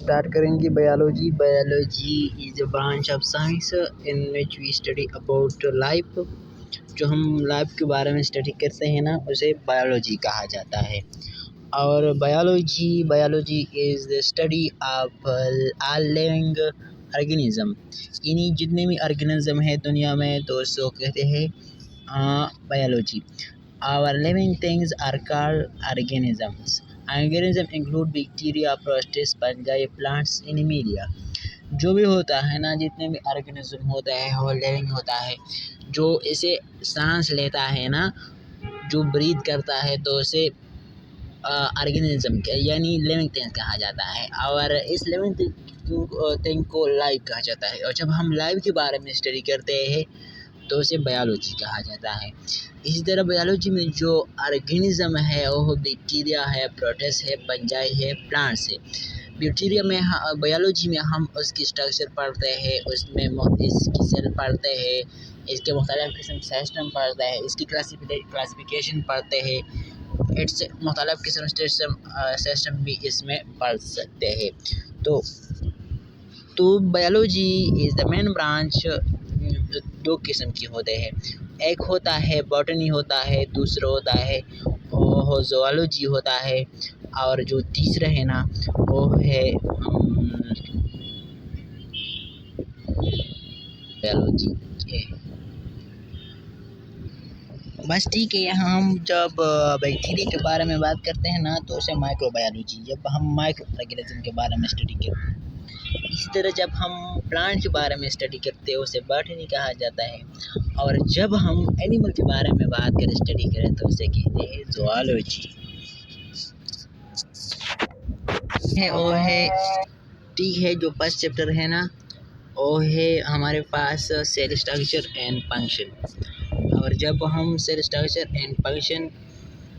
Start करेंगे biology. Biology is a branch of science in which we study about life. जो हम life के बारे में स्टडी करते हैं ना, उसे बायोलॉजी कहा जाता है। और biology is the study of all living organism. यानी जितने भी ऑर्गेनिज्म है दुनिया में, तो उसको कहते हैं biology. Our living things are called organisms. Organism include bacteria, protist, fungi, plants, animalia. जो भी होता है ना, जितने भी ऑर्गेनिज्म होता है वो लिविंग होता है। जो इसे सांस लेता है ना, जो ब्रीथ करता है, तो उसे ऑर्गेनिज्म यानी लिविंग थिंग कहा जाता है। और इस लिविंग थिंग को लाइफ कहा जाता है। और जब हम लाइफ के बारे में स्टडी करते हैं तो उसे बायोलॉजी कहा जाता है। इसी तरह बायोलॉजी में जो ऑर्गेनिज्म है वो बैक्टीरिया है, प्रोटिस्ट है, फंजाई है, प्लांट्स है। बैक्टीरिया में बायोलॉजी में हम उसकी स्ट्रक्चर पढ़ते हैं, उसमें इसकी सेल पढ़ते हैं, इसके मुख्तलिफ किस्म सिस्टम पढ़ते हैं, इसकी क्लासिफिकेशन पढ़ते हैं, इट्स मुख्तलिफ किस्म सिस्टम भी इसमें पढ़ सकते हैं। तो biology is the main branch. दो किस्म की होते हैं, एक होता है बॉटनी होता है, दूसरा होता है zoology होता है, और जो तीसरा है ना वो है बायोलॉजी। बस ठीक है। यहाँ हम जब बैक्टीरिया के बारे में बात करते हैं ना, तो उसे माइक्रोबायोलॉजी। जब हम माइक्रो ऑर्गेनिज्म के बारे में स्टडी करते हैं, इसी तरह जब हम प्लांट के बारे में स्टडी करते हैं उसे बॉटनी कहा जाता है। और जब हम एनिमल के बारे में बात करें, स्टडी करें, तो उसे कहते हैं zoology। वो है ठीक है। जो फर्स्ट चैप्टर है ना, वो है हमारे पास सेल स्ट्रक्चर एंड फंक्शन। और जब हम सेल स्ट्रक्चर एंड फंक्शन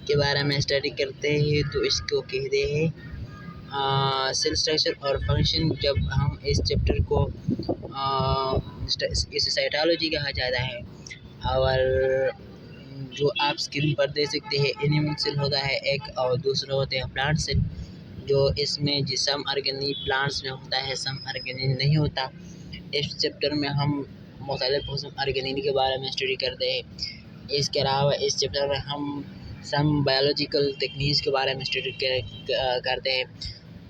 के बारे में स्टडी करते हैं तो इसको कहते हैं सेल स्ट्रक्चर और फंक्शन। जब हम इस चैप्टर को इसे साइटोलॉजी कहा जाता है। और जो आप स्क्रीन पर देख सकते हैं, एनिमल सेल होता है एक, और दूसरा होते हैं प्लांट सेल। जो इसमें सम ऑर्गेनिल प्लांट्स में होता है, सम ऑर्गेनिल नहीं होता। इस चैप्टर में हम मुख्तलिफ ऑर्गेनिल के बारे में स्टडी करते हैं। इसके अलावा इस चैप्टर में हम सम बायोलॉजिकल टेक्निक्स के बारे में स्टडी करते हैं।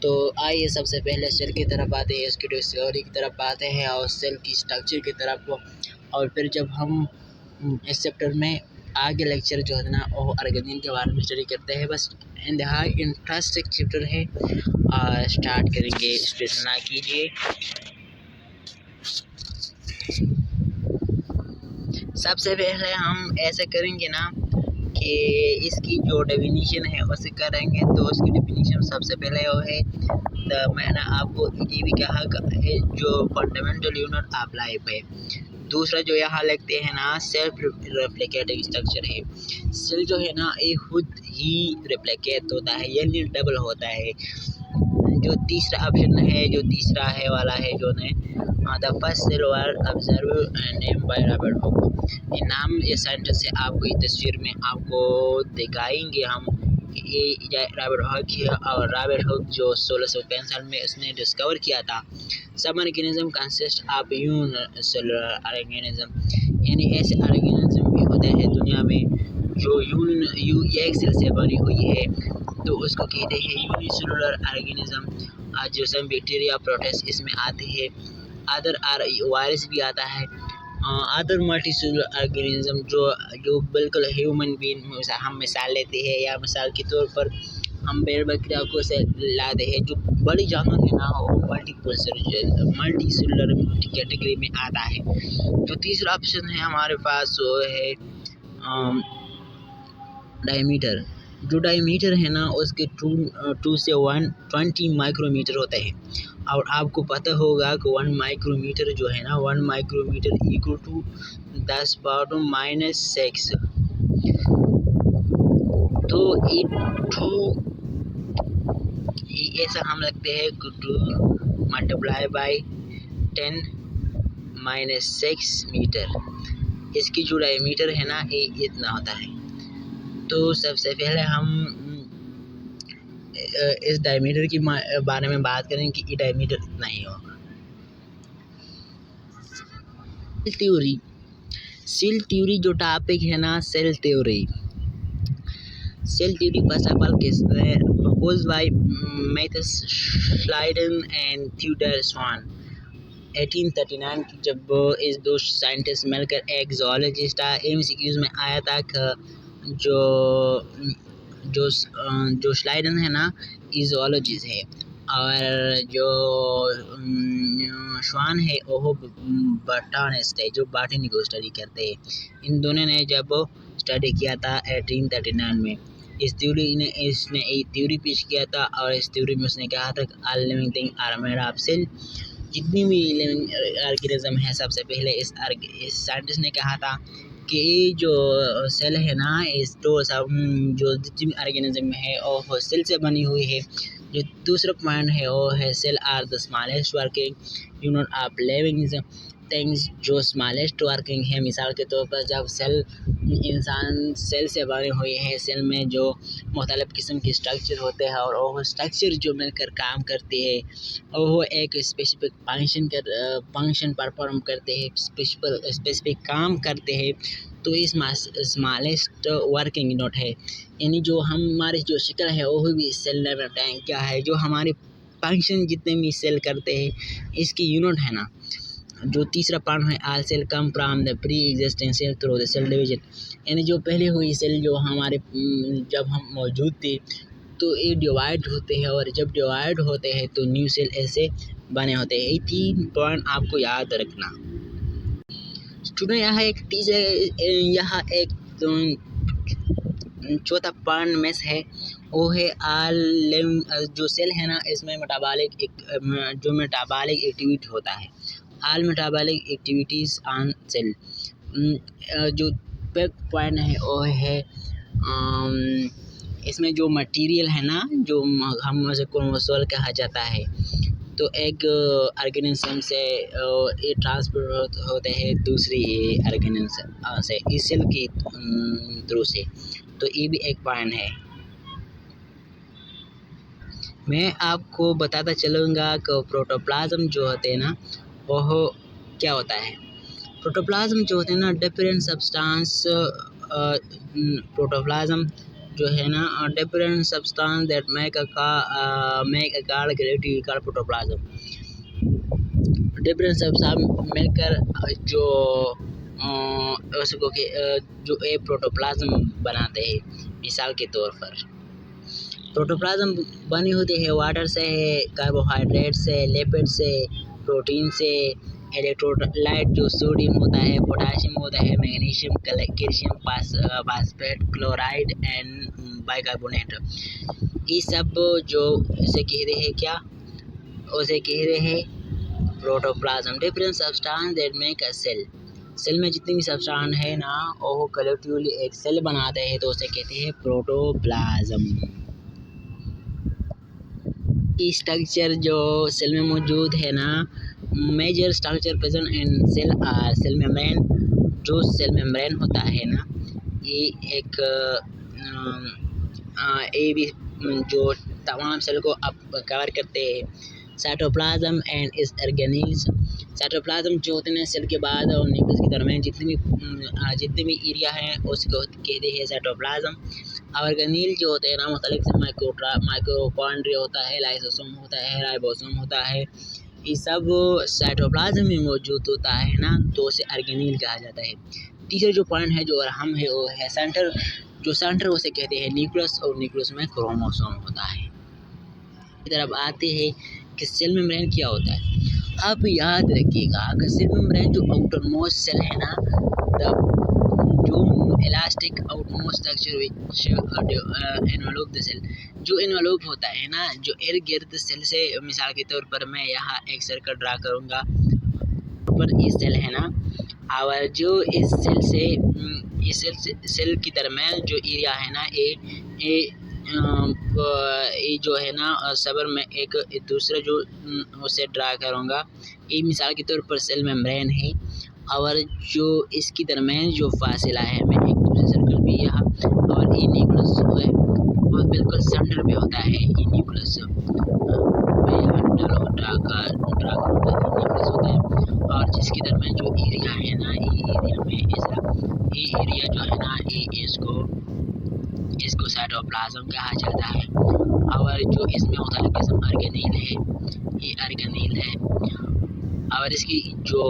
तो आइए सबसे पहले सेल की तरफ आते हैं, इसकी डिस्कवरी की तरफ आते हैं, और सेल की स्ट्रक्चर की तरफ। और फिर जब हम इस चैप्टर में आगे लेक्चर जो है ना वो ऑर्गेनिल के बारे में स्टडी करते हैं। बस इंटरेस्टिंग चैप्टर है। स्टार्ट करेंगे, स्ट्रेस ना कीजिए। सबसे पहले हम ऐसे करेंगे ना कि इसकी जो डेफिनेशन है उसे करेंगे। तो उसकी डेफिनेशन सबसे पहले वो है, तो मैंने आपको ये भी कहा है जो फंडामेंटल यूनिट ऑफ लाइफ है। दूसरा जो यहाँ लिखते हैं ना, सेल्फ रेप्लिकेटिंग स्ट्रक्चर है। सेल जो है ना ये खुद ही रेप्लिकेट होता है, यानी डबल होता है। जो तीसरा ऑप्शन है, जो तीसरा है वाला है जो ने the first cell were observe name by Robert Hooke. ये नाम ये सेंटेंस से आपको ये तस्वीर में आपको दिखाएंगे हम। ये रॉबर्ट हुक है, और रॉबर्ट हुक जो 1665 में उसने डिस्कवर किया था। Some organism consist of unicellular organism, यानी ऐसे ऑर्गेनिज्म भी होते हैं दुनिया में जो एक सेल से बनी हुई है, तो उसको कहते हैं यूनिसेलुलर ऑर्गेनिज्म। जो सब बैक्टीरिया, प्रोटिस्ट इसमें आते हैं, अदर वायरस भी आता है। अदर मल्टीसेलुलर ऑर्गेनिज्म जो बिल्कुल ह्यूमन बीइंग हम मिसाल लेते हैं, या मिसाल के तौर पर हम भेड़ बकरियों को से लाते हैं। जो बड़ी जानवर है ना वो मल्टीसेलुलर कैटेगरी में आता है। जो तीसरा ऑप्शन है हमारे पास वो है डायमीटर। जो डायमीटर है ना उसके 2 से 120 माइक्रोमीटर होते हैं। और आपको पता होगा कि 1 माइक्रोमीटर जो है ना, 1 माइक्रोमीटर इक्वल टू 10⁻⁻⁶। तो ऐसा हम लगते हैं 2 मल्टीप्लाई बाई 10⁻⁶ मीटर। इसकी जो डायमीटर है ना ये इतना होता है। तो सबसे पहले हम इस डायमीटर की बारे में बात करें कि ये डायमीटर इतना ही होगा। सेल थ्योरी जो टॉपिक है ना, cell theory first of all किसने propose by Matthias Schleiden and Theodor Schwann 1839 की, जब इस दो साइंटिस्ट मिलकर एक zoologist था। एमसीक्यूज में आया था कि जो जो जो स्लाइडन है ना, ये zoologist है, और जो श्वान है वो बॉटनिस्ट है, जो बॉटनी को स्टडी करते हैं। इन दोनों ने जब स्टडी किया था 1839 में, इसने एक थ्योरी पेश किया था, और इस थ्योरी में उसने कहा था कि all living thing are made of cell. जितनी भी लिविंग ऑर्गेनिज्म है, सबसे पहले इस साइंटिस्ट ने कहा था कि जो सेल है ना, इस तो सब जो जितनी ऑर्गेनिज्म है वो सेल से बनी हुई है। जो दूसरा पॉइंट है वो है cell are the smallest working unit of living things, जो स्मॉलेस्ट वर्किंग है। मिसाल के तौर पर जब इंसान सेल से बने हुए हैं, सेल में जो मुख्तलिफ़ किस्म के स्ट्रक्चर होते हैं, और वो स्ट्रक्चर जो मिलकर काम करते हैं, और वो एक स्पेसिफिक फंक्शन परफॉर्म करते हैं, स्पेसिफिक काम करते हैं, तो इस स्मॉलेस्ट वर्किंग यूनिट है। यानी जो हमारी जो शक्ल है वो भी सेल लेवल टैंक क्या है, जो हमारे फंक्शन जितने भी सेल करते हैं इसकी यूनिट है ना। जो तीसरा पार्ट है all cell come from the pre existing cell through the cell division, यानी जो पहले हुई सेल जो हमारे जब हम मौजूद थे तो ये डिवाइड होते हैं, और जब डिवाइड होते हैं तो न्यू सेल ऐसे बने होते हैं। ये 3 पॉइंट आपको याद रखना। स्टूडेंट यहाँ एक चौथा पॉइंट मिस है, वो है ऑल जो सेल है ना, इसमें मेटाबॉलिक एक्टिविटी होता है। All metabolic activities on sale. जो पॉइंट है वो है इसमें जो मटेरियल है ना, जो हम उसे क्रोमोसोम कहा जाता है, तो एक ऑर्गेनिज्म से ये ट्रांसफर होते हैं दूसरी ऑर्गेनिज्म से इस सेल के थ्रू से, तो ये भी एक पॉइंट है। मैं आपको बताता चलूँगा कि प्रोटोप्लाज्म जो होते हैं ना, वह क्या होता है। प्रोटोप्लाज्म जो होते हैं ना, डिफरेंट सब्सटेंस प्रोटोप्लाज्म जो है ना, different substance that make a card gravity card protoplasm. Different substance मिलकर जो उसको जो एक प्रोटोप्लाज्म बनाते हैं। मिसाल के तौर पर प्रोटोप्लाज्म बनी होती है वाटर से, कार्बोहाइड्रेट से, लिपिड से, प्रोटीन से, इलेक्ट्रोलाइट जो सोडियम होता है, पोटाशियम होता है, magnesium, calcium, phosphate, chloride and bicarbonate. ये सब जो इसे कहते हैं क्या, उसे कहते हैं protoplasm. Different substance that make a cell. Cell में जितनी भी सब्सटेंस है ना, वो कलेक्टिवली एक सेल बनाते हैं, तो उसे कहते हैं प्रोटोप्लाज्म। स्ट्रक्चर जो सेल में मौजूद है ना, major structure present in cell are cell membrane. जो सेल मेम्ब्रेन होता है ना, ये एक ये भी जो तमाम सेल को अब कवर करते हैं। साइटोप्लाज्म एंड इस ऑर्गेनेल्स। साइटोप्लाज्म जो होते हैं सेल के बाद और न्यूक्लियस के दरमियान जितने भी एरिया हैं उसको कहते हैं साइटोप्लाज्म। ऑर्गेनेल जो होते हैं ना, मुख्तलिफ माइक्रोकॉन्ड्रिया होता है, लाइसोसोम होता है, राइबोसोम होता है, ये सब साइटोप्लाज्म में मौजूद होता है ना, तो उसे ऑर्गेनेल कहा जाता है। तीसरा जो पॉइंट है जो अहम है वो है सेंटर। जो सेंटर उसे कहते हैं न्यूक्लियस, और न्यूक्लियस में क्रोमोसोम होता है। इस तरफ आते हैं कि सेल मेम्ब्रेन क्या होता है। आप याद रखिएगा कि सेल मेम्ब्रेन जो आउटर मोस्ट सेल है ना, जो elastic outmost structure which envelop the cell, जो एनवेलप होता है ना, जो इर्द गिर्द सेल से। मिसाल के तौर पर मैं यहाँ एक सर्कल ड्रा करूँगा, पर ये सेल है ना, और जो इस सेल से इस सेल की दरमियान जो एरिया है ना, ये जो है ना सबर में एक दूसरा जो उसे ड्रा करूँगा। ये मिसाल के तौर पर सेल मेम्ब्रेन है, और जो इसकी दरमियान जो फासिला है, मैं एक दूसरे सर्कल भी यहाँ, और ये न्यूक्लियस है, और बिल्कुल सेंटर पे होता है ये न्यूक्लियस, न्यूक्लियस होता है। और जिसके दरमियान जो एरिया है ना, ये एरिया में ये एरिया जो है ना, ये इसको साइटोप्लाज्म कहा जाता है। और जो इसमें मुख्तलिफ किस्म ऑर्गेनेल है, ये ऑर्गेनेल है। और इसकी जो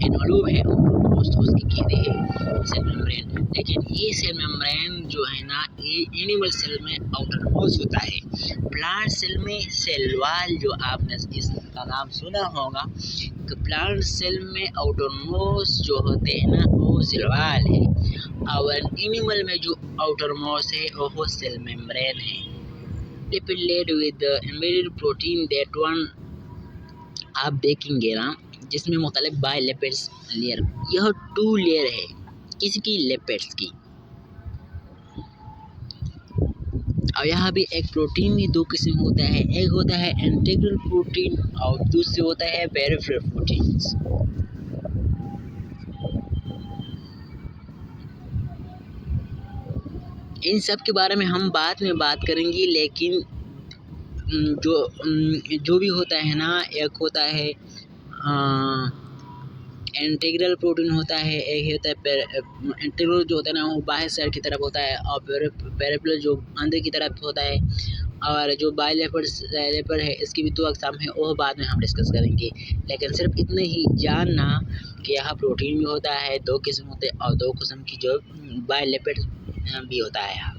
इन्वॉल्व है उसकी कहते हैं सेल मेम्ब्रेन। लेकिन ये सेल मेम्ब्रेन जो है ना, ये एनिमल सेल में आउटर मोस्ट होता है। प्लांट सेल में सेल वॉल, जो आपने इसका नाम सुना होगा कि प्लांट सेल में आउटर मोस्ट जो होते हैं ना, वो सेल वॉल है। और एनिमल में जो आउटर मोस्ट है वो सेल मेम्ब्रेन है। Lipid layer with embedded protein that one आप देखेंगे ना, जिसमें मुख्तलिफ बाय लिपिड्स लेयर, यह 2 लेयर है किसकी, लिपिड्स की। और यहाँ भी एक प्रोटीन भी 2 किस्म होता है, एक होता है इंटीग्रल प्रोटीन और दूसरे होता है पेरिफेरल प्रोटीन्स। इन सब के बारे में हम बाद में बात करेंगे। लेकिन जो भी होता है ना, एक होता है इंटीग्रल प्रोटीन होता है, एक होता है इंटीग्रल जो होता है ना, वो बाहर साइड की तरफ होता है, और पेरिफेरल जो अंदर की तरफ होता है। और जो बायलेपर है, इसकी भी 2 अक़साम है, वो बाद में हम डिस्कस करेंगे। लेकिन सिर्फ इतने ही जानना कि यहाँ प्रोटीन भी होता है, 2 किस्म होते हैं, और 2 किस्म की जो बायलेपर भी होता है यहाँ।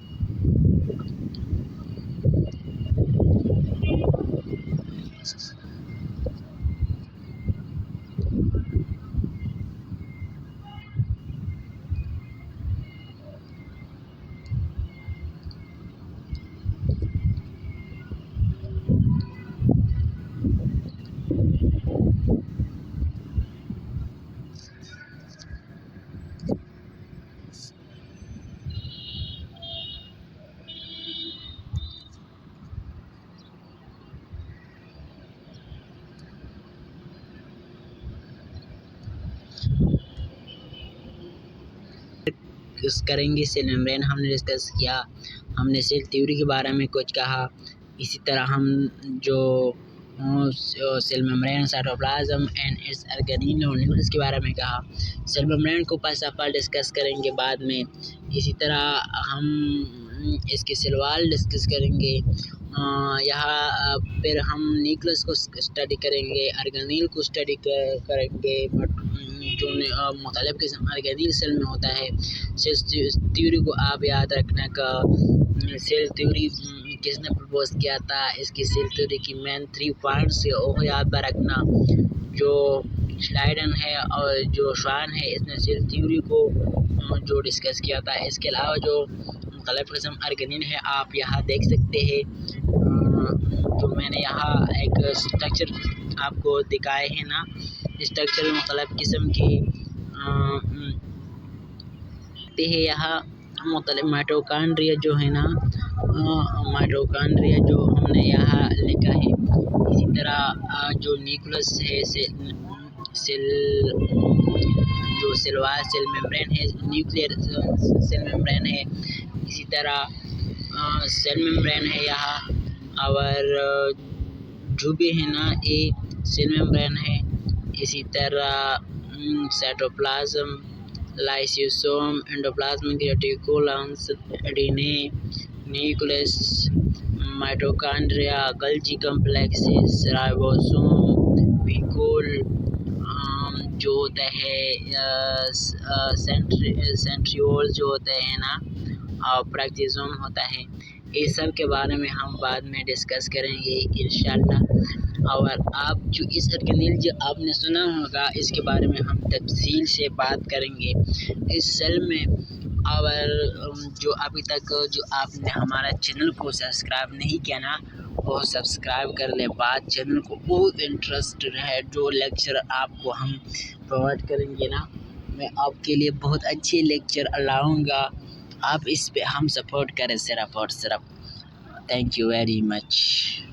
करेंगे सेल मेम्ब्रेन हमने डिस्कस किया, हमने सेल थ्योरी के बारे में कुछ कहा। इसी तरह हम जो cell membrane, cytoplasm and its organelle और न्यूक्लियस के बारे में कहा। सेल मेम्ब्रेन को फर्स्ट ऑफ ऑल डिस्कस करेंगे बाद में। इसी तरह हम इसके सेल वॉल डिस्कस करेंगे। यहाँ फिर हम न्यूक्लियस को स्टडी करेंगे, ऑर्गेनेल को स्टडी करेंगे, जो मुख्तलिफ किस्म ऑर्गेनेल सेल में होता है। सेल थ्योरी को आप याद रखना का सेल थ्योरी किसने प्रपोज किया था, इसकी सेल थ्योरी की मेन 3 पॉइंट्स है वो याद रखना। जो स्लाइडन है और जो श्वान है, इसने सेल थ्योरी को जो डिस्कस किया था। इसके अलावा जो मुख्तलिफ किस्म ऑर्गेनेल है, आप यहाँ देख सकते हैं। जो मैंने यहाँ एक स्ट्रक्चर आपको दिखाए हैं ना, स्ट्रक्चर मुख्तलिफ किस्म के है। यहाँ मुख्तलिफ माइटोकॉन्ड्रिया जो है ना, माइटोकॉन्ड्रिया जो हमने यहाँ लिखा है। इसी तरह जो न्यूक्लियस है, सेल वॉल सेल मेम्ब्रेन है, न्यूक्लियर सेल मेम्ब्रेन है। इसी तरह सेल मेम्ब्रेन है यहाँ, और जो भी है ना, ये सेल मेम्ब्रेन है। इसी तरह साइटोप्लाज्म, लाइसोसोम, एंडोप्लाज्मिक रेटिकुलम्स, एडीने, nucleus, mitochondria, Golgi complexes, ribosome, vacuole, जो होता है सेंट्रियोल जो होते हैं ना, और प्रोटोजोम होता है। इस सब के बारे में हम बाद में डिस्कस करेंगे इंशाल्लाह। और आप जो इस ऑर्गेनेल जो आपने सुना होगा, इसके बारे में हम तफसील से बात करेंगे इस सेल में। और जो अभी तक जो आपने हमारा चैनल को सब्सक्राइब नहीं किया ना, वो सब्सक्राइब कर ले। बात चैनल को बहुत इंटरेस्टेड है, जो लेक्चर आपको हम प्रोवाइड करेंगे ना, मैं आपके लिए बहुत अच्छे लेक्चर लाऊंगा। आप इस पे हम सपोर्ट करें सिर्फ और सिर्फ। Thank you very much.